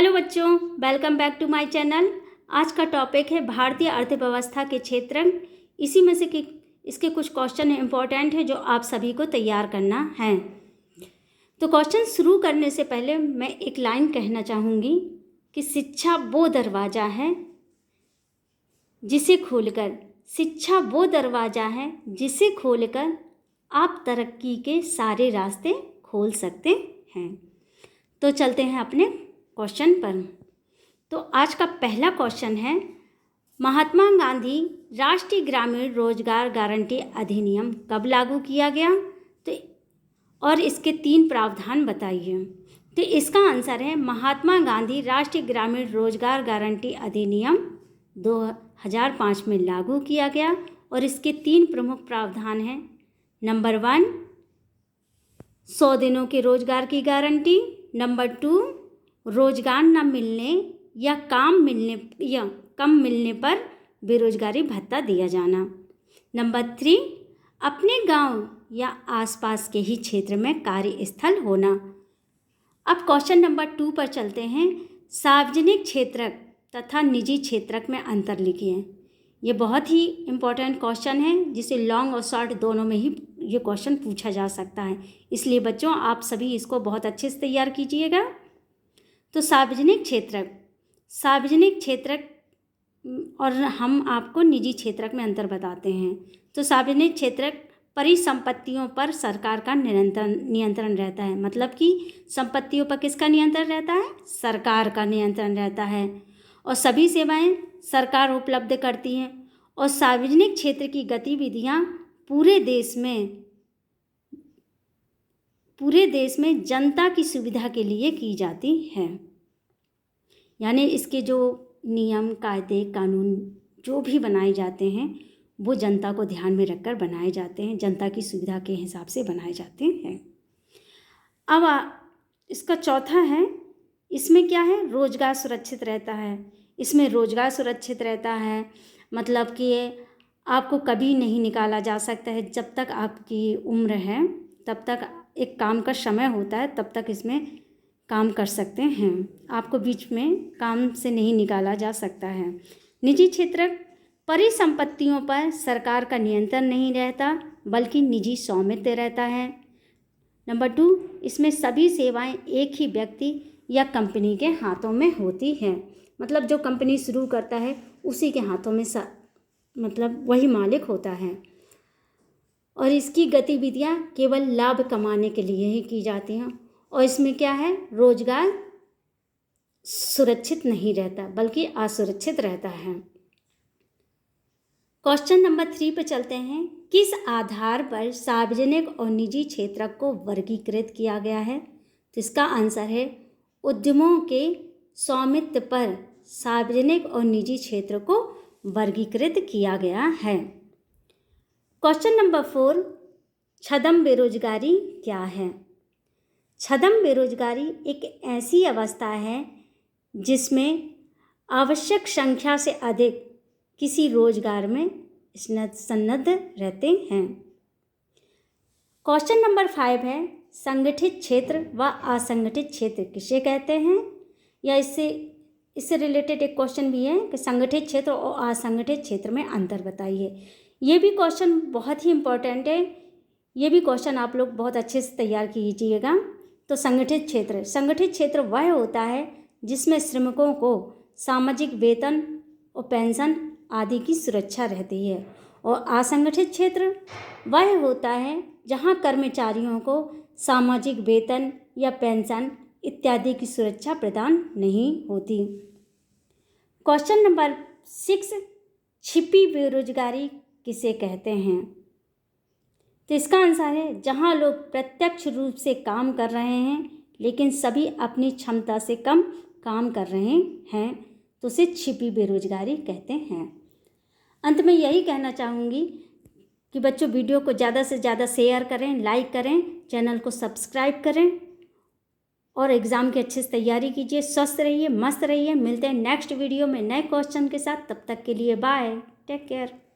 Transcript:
Hello बच्चों, welcome back to my channel. आज का टॉपिक है भारतीय अर्थव्यवस्था के क्षेत्र। इसी में से इसके कुछ क्वेश्चन इम्पोर्टेंट है जो आप सभी को तैयार करना है। तो क्वेश्चन शुरू करने से पहले मैं एक लाइन कहना चाहूँगी कि शिक्षा वो दरवाज़ा है जिसे खोलकर आप तरक्की के सारे रास्ते खोल सकते हैं। तो चलते हैं अपने क्वेश्चन पर। तो आज का पहला क्वेश्चन है, महात्मा गांधी राष्ट्रीय ग्रामीण रोजगार गारंटी अधिनियम कब लागू किया गया? तो और इसके 3 प्रावधान बताइए। तो इसका आंसर है महात्मा गांधी राष्ट्रीय ग्रामीण रोजगार गारंटी अधिनियम 2005 में लागू किया गया और इसके 3 प्रमुख प्रावधान हैं। नंबर 1, 100 दिनों के रोजगार की गारंटी। नंबर 2, रोजगार न मिलने या कम मिलने पर बेरोजगारी भत्ता दिया जाना। नंबर 3, अपने गांव या आसपास के ही क्षेत्र में कार्यस्थल होना। अब क्वेश्चन नंबर 2 पर चलते हैं। सार्वजनिक क्षेत्रक तथा निजी क्षेत्रक में अंतर लिखिए। ये बहुत ही इम्पोर्टेंट क्वेश्चन है जिसे लॉन्ग और शॉर्ट दोनों में ही ये क्वेश्चन पूछा जा सकता है। इसलिए बच्चों आप सभी इसको बहुत अच्छे से तैयार कीजिएगा। तो सार्वजनिक क्षेत्रक और हम आपको निजी क्षेत्रक में अंतर बताते हैं। तो सार्वजनिक क्षेत्रक परिसंपत्तियों पर सरकार का नियंत्रण रहता है। मतलब कि संपत्तियों पर किसका नियंत्रण रहता है? सरकार का नियंत्रण रहता है और सभी सेवाएं सरकार उपलब्ध करती हैं और सार्वजनिक क्षेत्र की गतिविधियां पूरे देश में जनता की सुविधा के लिए की जाती हैं। यानी इसके जो नियम, कायदे, कानून जो भी बनाए जाते हैं वो जनता को ध्यान में रखकर बनाए जाते हैं, जनता की सुविधा के हिसाब से बनाए जाते हैं। अब इसका चौथा है, इसमें क्या है? रोजगार सुरक्षित रहता है। इसमें रोजगार सुरक्षित रहता है मतलब कि आपको कभी नहीं निकाला जा सकता है। जब तक आपकी उम्र है तब तक एक काम का समय होता है, तब तक इसमें काम कर सकते हैं। आपको बीच में काम से नहीं निकाला जा सकता है। निजी क्षेत्र परिसंपत्तियों पर सरकार का नियंत्रण नहीं रहता बल्कि निजी स्वामित्व रहता है। नंबर 2, इसमें सभी सेवाएं एक ही व्यक्ति या कंपनी के हाथों में होती है। मतलब जो कंपनी शुरू करता है उसी के हाथों में मतलब वही मालिक होता है और इसकी गतिविधियां केवल लाभ कमाने के लिए ही की जाती हैं। और इसमें क्या है? रोजगार सुरक्षित नहीं रहता बल्कि असुरक्षित रहता है। क्वेश्चन नंबर 3 पर चलते हैं। किस आधार पर सार्वजनिक और निजी क्षेत्र को वर्गीकृत किया गया है? तो इसका आंसर है उद्यमों के स्वामित्व पर सार्वजनिक और निजी क्षेत्र को वर्गीकृत किया गया है। क्वेश्चन नंबर 4, छद्म बेरोजगारी क्या है? छद्म बेरोजगारी एक ऐसी अवस्था है जिसमें आवश्यक संख्या से अधिक किसी रोजगार में संलग्न रहते हैं। क्वेश्चन नंबर 5 है, संगठित क्षेत्र व असंगठित क्षेत्र किसे कहते हैं? या इससे रिलेटेड एक क्वेश्चन भी है कि संगठित क्षेत्र और असंगठित क्षेत्र में अंतर बताइए। ये भी क्वेश्चन बहुत ही इम्पोर्टेंट है। ये भी क्वेश्चन आप लोग बहुत अच्छे से तैयार कीजिएगा। तो संगठित क्षेत्र वह होता है जिसमें श्रमिकों को सामाजिक वेतन और पेंशन आदि की सुरक्षा रहती है और असंगठित क्षेत्र वह होता है जहां कर्मचारियों को सामाजिक वेतन या पेंशन इत्यादि की सुरक्षा प्रदान नहीं होती। क्वेश्चन नंबर 6, छिपी बेरोजगारी किसे कहते हैं? तो इसका आंसर है जहां लोग प्रत्यक्ष रूप से काम कर रहे हैं लेकिन सभी अपनी क्षमता से कम काम कर रहे हैं, तो उसे छिपी बेरोजगारी कहते हैं। अंत में यही कहना चाहूँगी कि बच्चों वीडियो को ज़्यादा से ज़्यादा शेयर करें, लाइक करें, चैनल को सब्सक्राइब करें और एग्ज़ाम की अच्छे से तैयारी कीजिए। स्वस्थ रहिए, मस्त रहिए। मिलते हैं नेक्स्ट वीडियो में नए क्वेश्चन के साथ। तब तक के लिए बाय, टेक केयर।